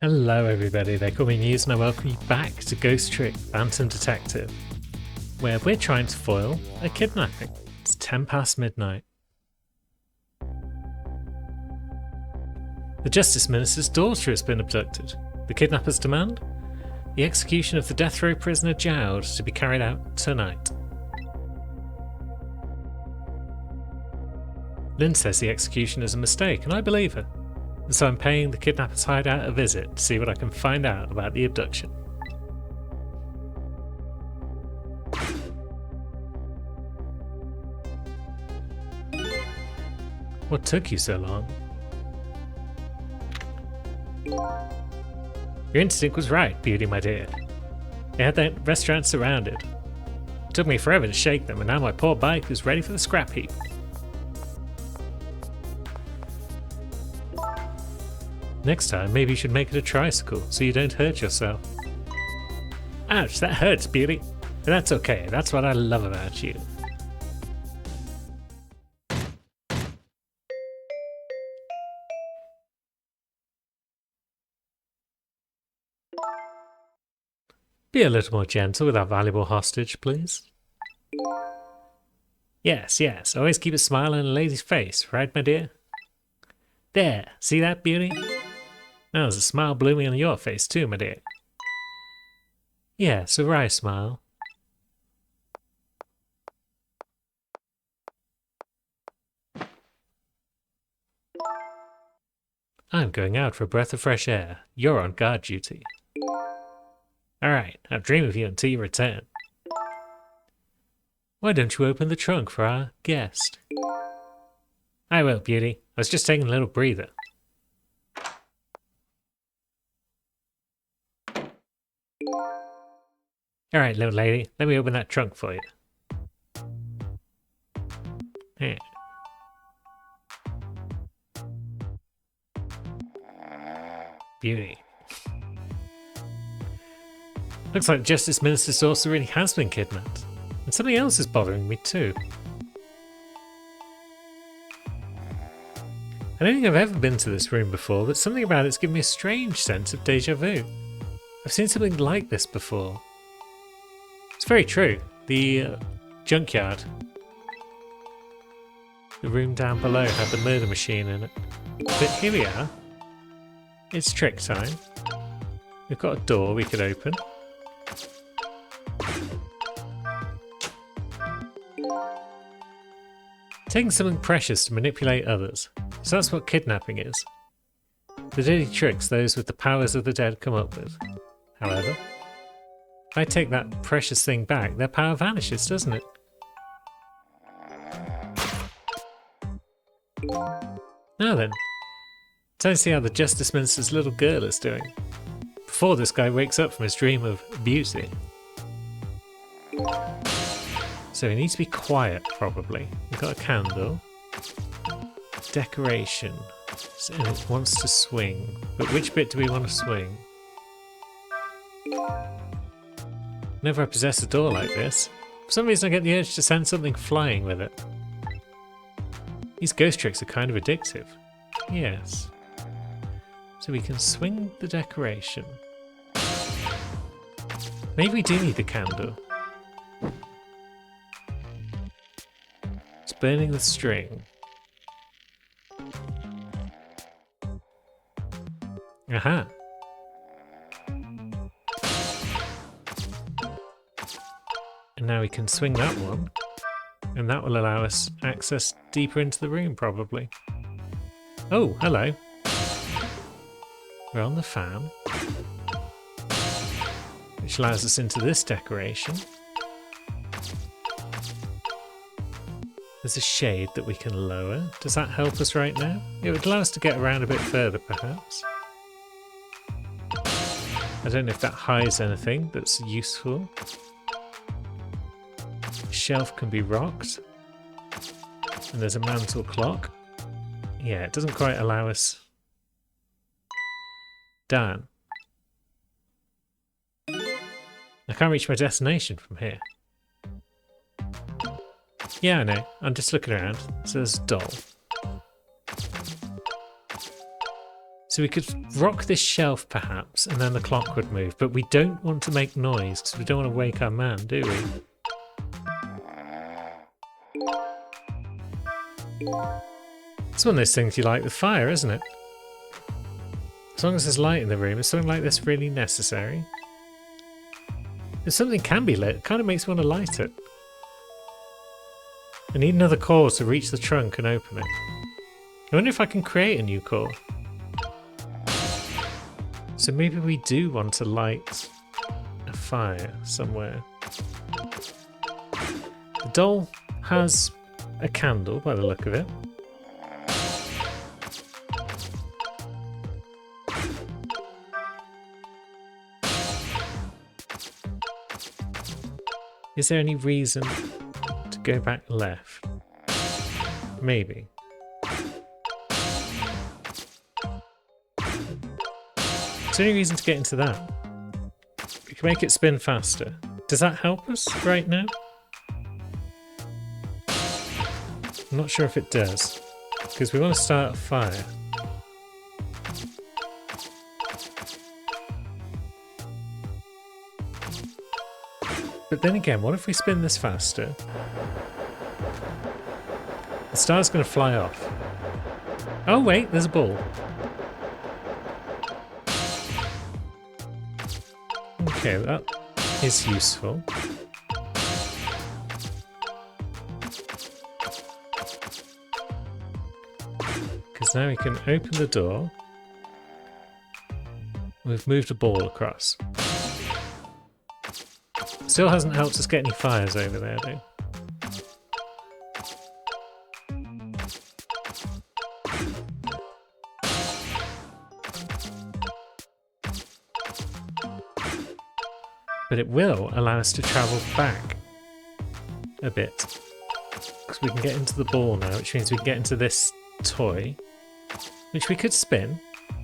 Hello everybody, they call me Muse and I welcome you back to Ghost Trick Phantom Detective, where we're trying to foil a kidnapping. It's 10 past midnight. The Justice Minister's daughter has been abducted. The kidnappers demand the execution of the death row prisoner Jowd to be carried out tonight. Lynn says the execution is a mistake and I believe her. And so I'm paying the kidnappers' hideout a visit to see what I can find out about the abduction. What took you so long? Your instinct was right, Beauty, my dear. They had that restaurant surrounded. It took me forever to shake them, and now my poor bike is ready for the scrap heap. Next time, maybe you should make it a tricycle so you don't hurt yourself. Ouch, that hurts, Beauty. But that's okay, that's what I love about you. Be a little more gentle with our valuable hostage, please. Yes, yes, always keep a smile on a lady's face, right, my dear? There, see that, Beauty? Now there's a smile blooming on your face too, my dear. Yes, a wry smile. I'm going out for a breath of fresh air. You're on guard duty. Alright, I'll dream of you until you return. Why don't you open the trunk for our guest? I will, Beauty. I was just taking a little breather. Alright, little lady, let me open that trunk for you. Here. Beauty. Looks like Justice Minister Saucer really has been kidnapped. And something else is bothering me too. I don't think I've ever been to this room before, but something about it's given me a strange sense of deja vu. I've seen something like this before. It's very true. The junkyard. The room down below had the murder machine in it. But here we are. It's trick time. We've got a door we could open. Taking something precious to manipulate others. So that's what kidnapping is. The dirty tricks those with the powers of the dead come up with. However, if I take that precious thing back, their power vanishes, doesn't it? Now then, time to see how the Justice Minister's little girl is doing. Before this guy wakes up from his dream of beauty. So he needs to be quiet, probably. We've got a candle. Decoration. And it wants to swing. But which bit do we want to swing? Whenever I possess a door like this, for some reason I get the urge to send something flying with it. These ghost tricks are kind of addictive. Yes. So we can swing the decoration. Maybe we do need the candle. It's burning the string. Aha. And now we can swing that one. And that will allow us access deeper into the room, probably. Oh, hello. We're on the fan. Which allows us into this decoration. There's a shade that we can lower. Does that help us right now? It would allow us to get around a bit further, perhaps. I don't know if that hides anything that's useful. Shelf can be rocked. And there's a mantle clock. Yeah, it doesn't quite allow us. Darn. I can't reach my destination from here. Yeah, I know. I'm just looking around. So there's a doll. So we could rock this shelf perhaps, and then the clock would move, but we don't want to make noise because we don't want to wake our man, do we? It's one of those things you light with fire, isn't it? As long as there's light in the room, is something like this really necessary? If something can be lit, it kind of makes me want to light it. I need another core to reach the trunk and open it. I wonder if I can create a new core. So maybe we do want to light a fire somewhere. The doll has a candle by the look of it. Is there any reason to go back left? Maybe. Is there any reason to get into that? We can make it spin faster. Does that help us right now? I'm not sure if it does, because we want to start a fire. But then again, what if we spin this faster? The star's going to fly off. Oh wait, there's a ball. Okay, that is useful. Because now we can open the door. We've moved a ball across. Still hasn't helped us get any fires over there, though. But it will allow us to travel back a bit. Because we can get into the ball now, which means we can get into this toy, which we could spin.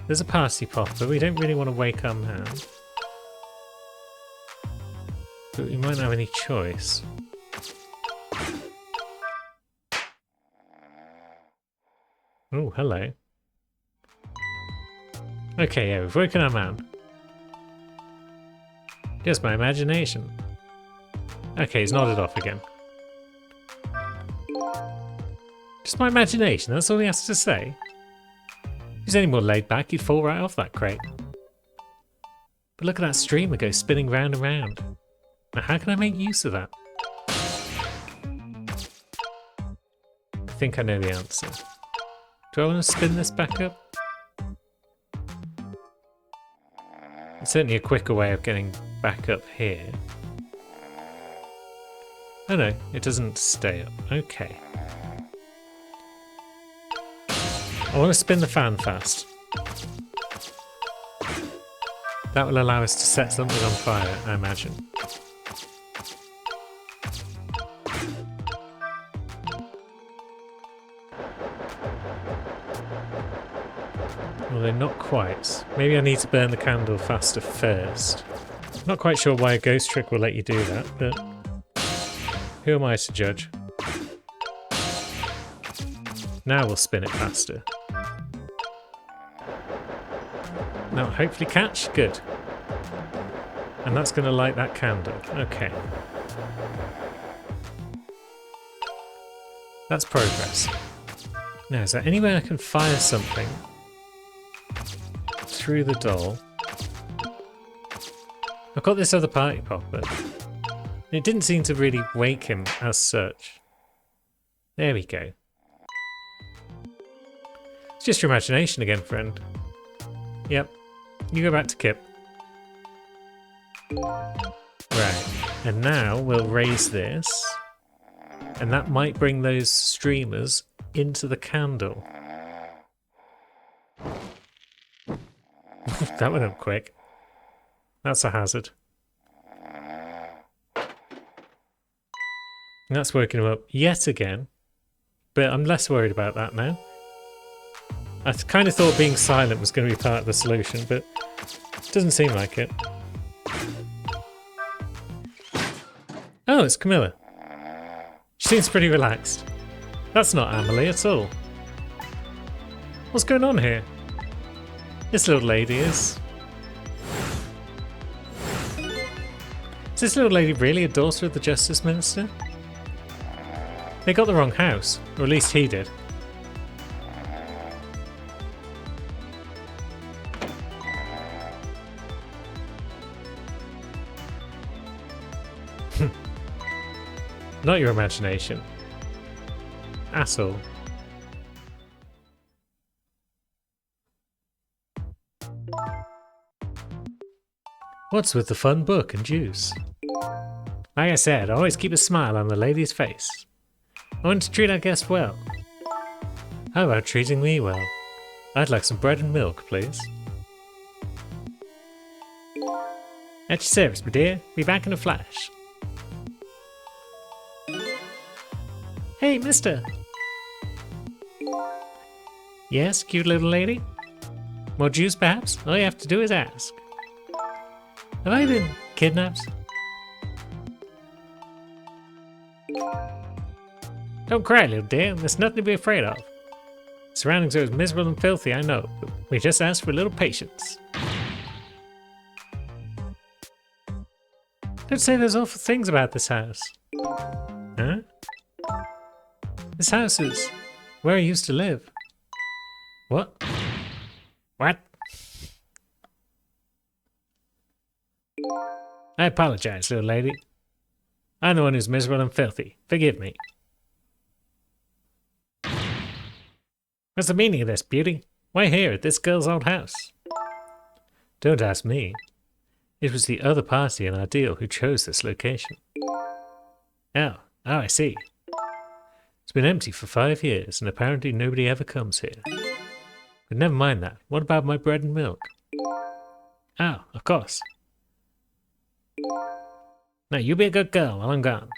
There's a party popper, we don't really want to wake our man. But we might not have any choice. Oh, hello. Okay, yeah, we've woken our man. Just my imagination. Okay, he's nodded off again. Just my imagination, that's all he has to say. If he's any more laid back, he'd fall right off that crate. But look at that streamer go spinning round and round. Now, how can I make use of that? I think I know the answer. Do I want to spin this back up? It's certainly a quicker way of getting back up here. Oh no, it doesn't stay up. Okay. I want to spin the fan fast. That will allow us to set something on fire, I imagine. Although not quite. Maybe I need to burn the candle faster first. Not quite sure why a ghost trick will let you do that, but who am I to judge? Now we'll spin it faster. Now hopefully catch. Good. And that's going to light that candle. Okay. That's progress. Now, is there any way I can fire something through the doll? I've got this other party popper. It didn't seem to really wake him as such. There we go. It's just your imagination again, friend. Yep. You go back to Kip. Right. And now we'll raise this. And that might bring those streamers into the candle. That went up quick. That's a hazard. And that's woken him up yet again. But I'm less worried about that now. I kind of thought being silent was going to be part of the solution, but it doesn't seem like it. Oh, it's Camilla. She seems pretty relaxed. That's not Amelie at all. What's going on here? This little lady is... Is this little lady really a daughter of the Justice Minister? They got the wrong house, or at least he did. Not your imagination. Asshole. What's with the fun book and juice? Like I said, always keep a smile on the lady's face. I want to treat our guest well. How about treating me well? I'd like some bread and milk, please. At your service, my dear. Be back in a flash. Hey, mister! Yes, cute little lady? More juice, perhaps? All you have to do is ask. Have I been kidnapped? Don't cry, little dear. There's nothing to be afraid of. Surroundings are as miserable and filthy, I know, but we just ask for a little patience. Don't say those awful things about this house. Huh? This house is where I used to live. What? What? I apologize, little lady. I'm the one who's miserable and filthy. Forgive me. What's the meaning of this, beauty? Why here at this girl's old house? Don't ask me. It was the other party in our deal who chose this location. Oh, I see. It's been empty for 5 years, and apparently nobody ever comes here. But never mind that. What about my bread and milk? Oh, of course. Now you be a good girl while I'm gone.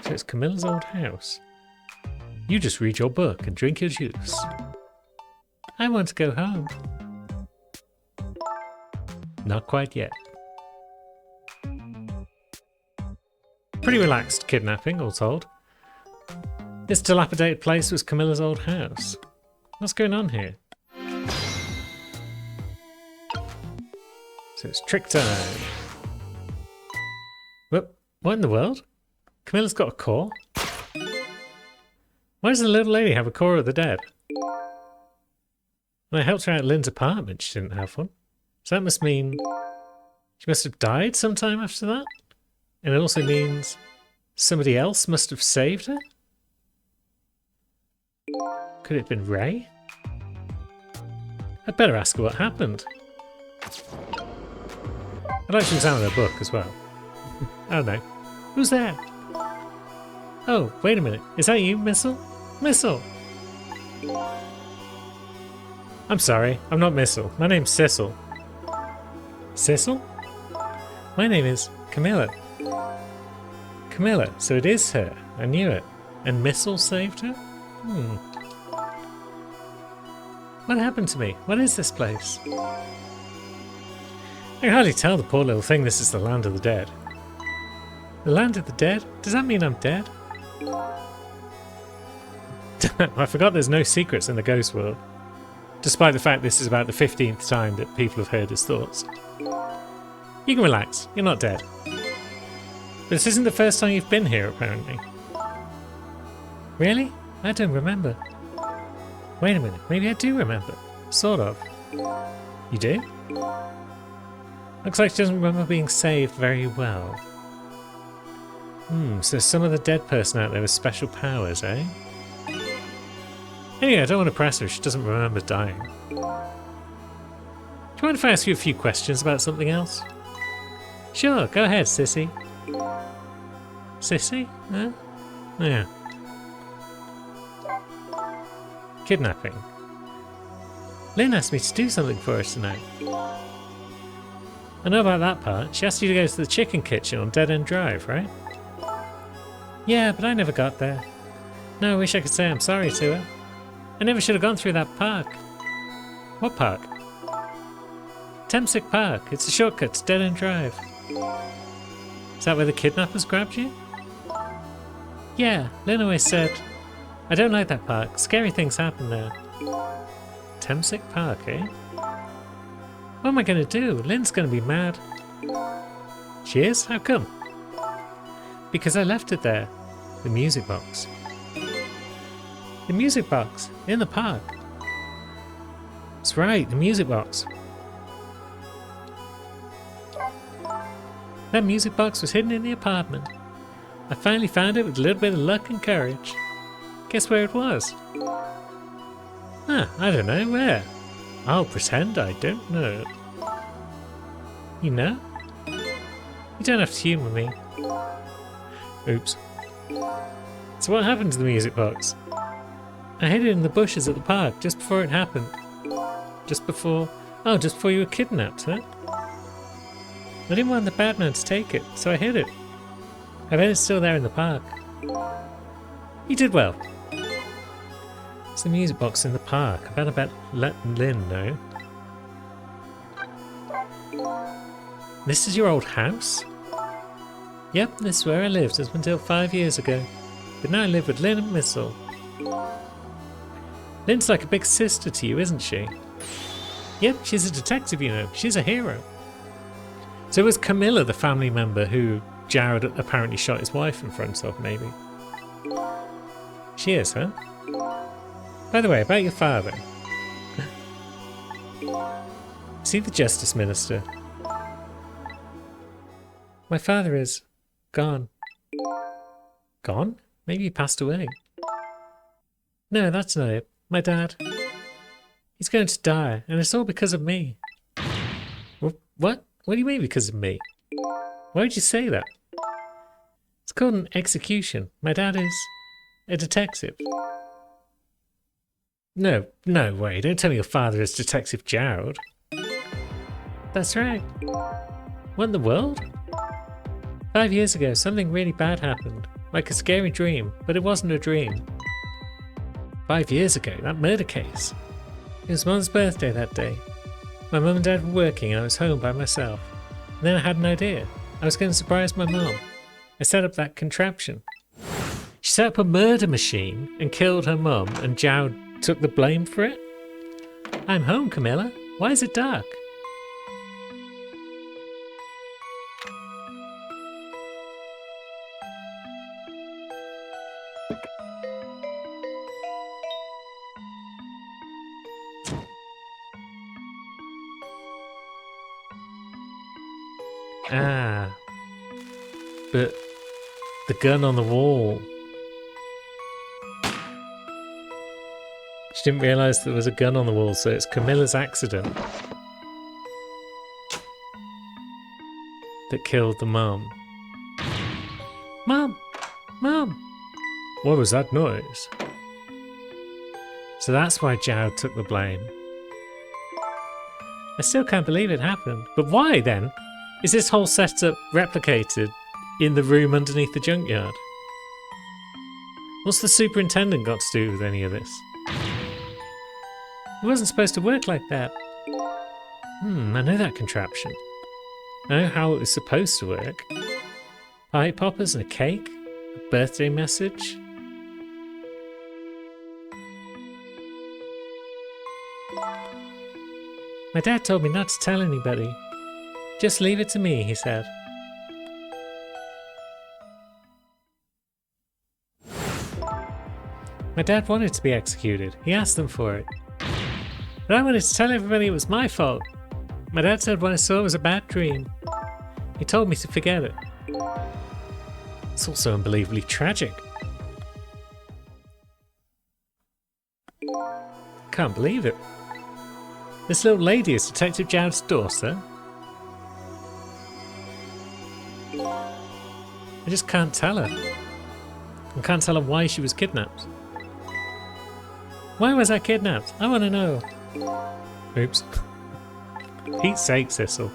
So it's Camilla's old house. You just read your book and drink your juice. I want to go home. Not quite yet. Pretty relaxed kidnapping, all told. This dilapidated place was Camilla's old house. What's going on here? So it's trick time. What in the world? Camilla's got a core? Why does the little lady have a core of the dead? When I helped her out at Lynn's apartment, she didn't have one. So that must mean she must have died sometime after that? And it also means somebody else must have saved her? Could it have been Ray? I'd better ask her what happened. I'd like to examine her book as well. I don't know. Who's there? Oh, wait a minute. Is that you, Missile? Missile! I'm sorry, I'm not Missile. My name's Cecil. Cecil? My name is Camilla. Camilla, so it is her. I knew it. And Missile saved her? What happened to me? What is this place? I can hardly tell the poor little thing this is the land of the dead. The land of the dead? Does that mean I'm dead? I forgot there's no secrets in the ghost world. Despite the fact this is about the 15th time that people have heard his thoughts. You can relax, you're not dead. But this isn't the first time you've been here, apparently. Really? I don't remember. Wait a minute, maybe I do remember. Sort of. You do? Looks like she doesn't remember being saved very well. So some of the dead person out there with special powers, eh? Anyway, I don't want to press her if she doesn't remember dying. Do you mind if I ask you a few questions about something else? Sure, go ahead, sissy. Sissy? Huh? Yeah. Kidnapping. Lynn asked me to do something for her tonight. I know about that part. She asked you to go to the chicken kitchen on Dead End Drive, right? Yeah, but I never got there. No, I wish I could say I'm sorry to her. I never should have gone through that park. What park? Temsick Park. It's a shortcut to Dead End Drive. Is that where the kidnappers grabbed you? Yeah, Lynn always said I don't like that park. Scary things happen there. Temsic Park, eh? What am I going to do? Lynn's going to be mad. She is? How come? Because I left it there. The music box. The music box? In the park. That's right, the music box. That music box was hidden in the apartment. I finally found it with a little bit of luck and courage. Guess where it was? Huh, I don't know, where? I'll pretend I don't know. You know? You don't have to humour me. Oops. So what happened to the music box? I hid it in the bushes at the park just before it happened. Just before you were kidnapped, huh? I didn't want the Batman to take it, so I hid it. I bet it's still there in the park. You did well. It's the music box in the park. I bet let Lynn know. This is your old house? Yep, this is where I lived up until 5 years ago. But now I live with Lynn and Missile. Lynn's like a big sister to you, isn't she? Yep, she's a detective, you know. She's a hero. So it was Camilla, the family member who Jared apparently shot his wife in front of, maybe. She is, huh? By the way, about your father. Is he the Justice Minister? My father is gone. Gone? Maybe he passed away. No, that's not it. My dad. He's going to die, and it's all because of me. What? What do you mean because of me? Why would you say that? It's called an execution. My dad is a detective. No way. Don't tell me your father is Detective Jared. That's right. What in the world? 5 years ago, something really bad happened. Like a scary dream, but it wasn't a dream. 5 years ago, that murder case. It was Mum's birthday that day. My mum and dad were working and I was home by myself. And then I had an idea. I was going to surprise my mum. I set up that contraption. She set up a murder machine and killed her mum, and Jared took the blame for it? I'm home, Camilla. Why is it dark? Ah, but the gun on the wall. She didn't realise there was a gun on the wall, so it's Camilla's accident that killed the mum. Mum! Mum! What was that noise? So that's why Jared took the blame. I still can't believe it happened. But why then? Is this whole setup replicated in the room underneath the junkyard? What's the superintendent got to do with any of this? It wasn't supposed to work like that. I know that contraption. I know how it was supposed to work. Party poppers and a cake? A birthday message? My dad told me not to tell anybody. Just leave it to me, he said. My dad wanted to be executed. He asked them for it. But I wanted to tell everybody it was my fault. My dad said what I saw was a bad dream. He told me to forget it. It's also unbelievably tragic. Can't believe it. This little lady is Detective Jared's daughter. I just can't tell her. I can't tell her why she was kidnapped. Why was I kidnapped? I want to know. Oops. Pete's sake, Cecil.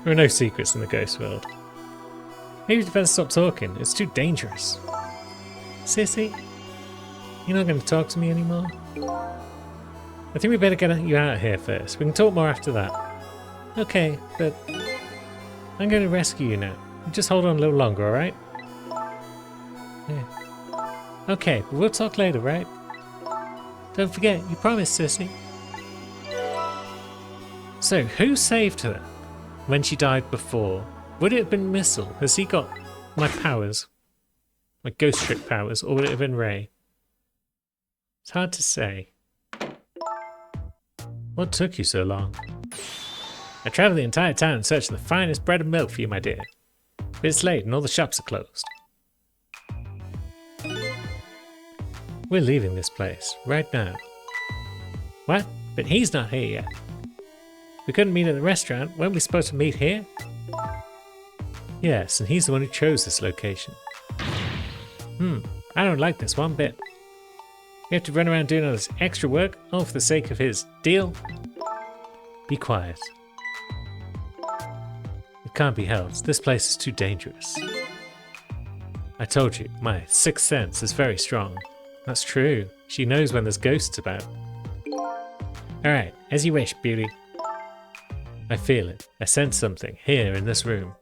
There are no secrets in the ghost world. Maybe you better stop talking. It's too dangerous. Sissy? You're not going to talk to me anymore? I think we better get you out of here first. We can talk more after that. Okay, but I'm going to rescue you now. You just hold on a little longer, alright? Yeah. Okay, but we'll talk later, right? Don't forget, you promised, Sissy. So, who saved her when she died before? Would it have been Missile? Has he got my powers? My ghost trick powers? Or would it have been Ray? It's hard to say. What took you so long? I travelled the entire town in search of the finest bread and milk for you, my dear. But it's late and all the shops are closed. We're leaving this place, right now. What? But he's not here yet. We couldn't meet at the restaurant. Weren't we supposed to meet here? Yes, and he's the one who chose this location. I don't like this one bit. We have to run around doing all this extra work, all for the sake of his deal. Be quiet. It can't be helped. This place is too dangerous. I told you, my sixth sense is very strong. That's true. She knows when there's ghosts about. Alright, as you wish, Beauty. I feel it. I sense something here in this room.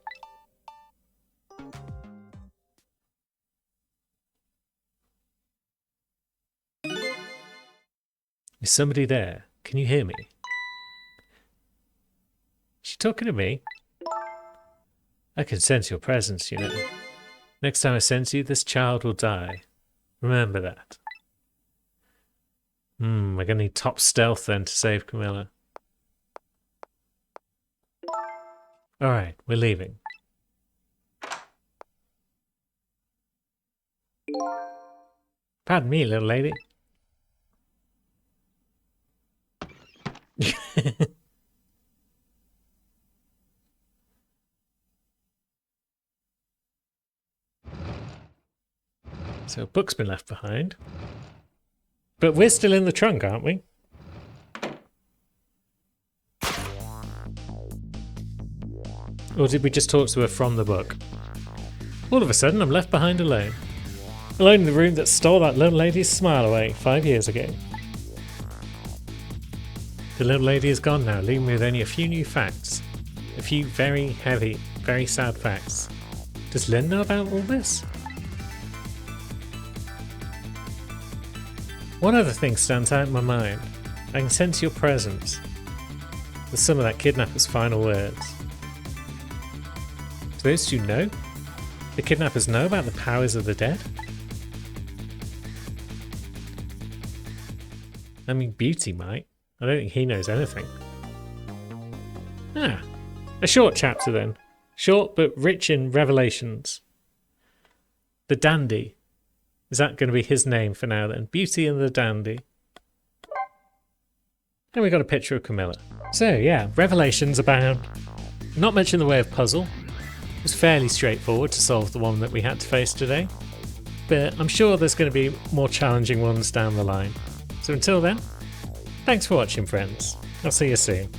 Is somebody there? Can you hear me? Is she talking to me? I can sense your presence, you know. Next time I sense you, this child will die. Remember that. We're gonna need top stealth then to save Camilla. Alright, we're leaving. Pardon me, little lady. So a book's been left behind. But we're still in the trunk, aren't we? Or did we just talk to her from the book? All of a sudden I'm left behind alone. Alone in the room that stole that little lady's smile away 5 years ago. The little lady is gone now, leaving me with only a few new facts. A few very heavy, very sad facts. Does Lynn know about all this? One other thing stands out in my mind. I can sense your presence. With some of that kidnapper's final words. Do those two know? The kidnappers know about the powers of the dead? I mean, Beauty might. I don't think he knows anything. Ah, a short chapter then. Short but rich in revelations. The Dandy. Is that going to be his name for now then? Beauty and the Dandy. And we got a picture of Camilla. So yeah, revelations abound. Not much in the way of puzzle. It was fairly straightforward to solve the one that we had to face today. But I'm sure there's going to be more challenging ones down the line. So until then, thanks for watching, friends. I'll see you soon.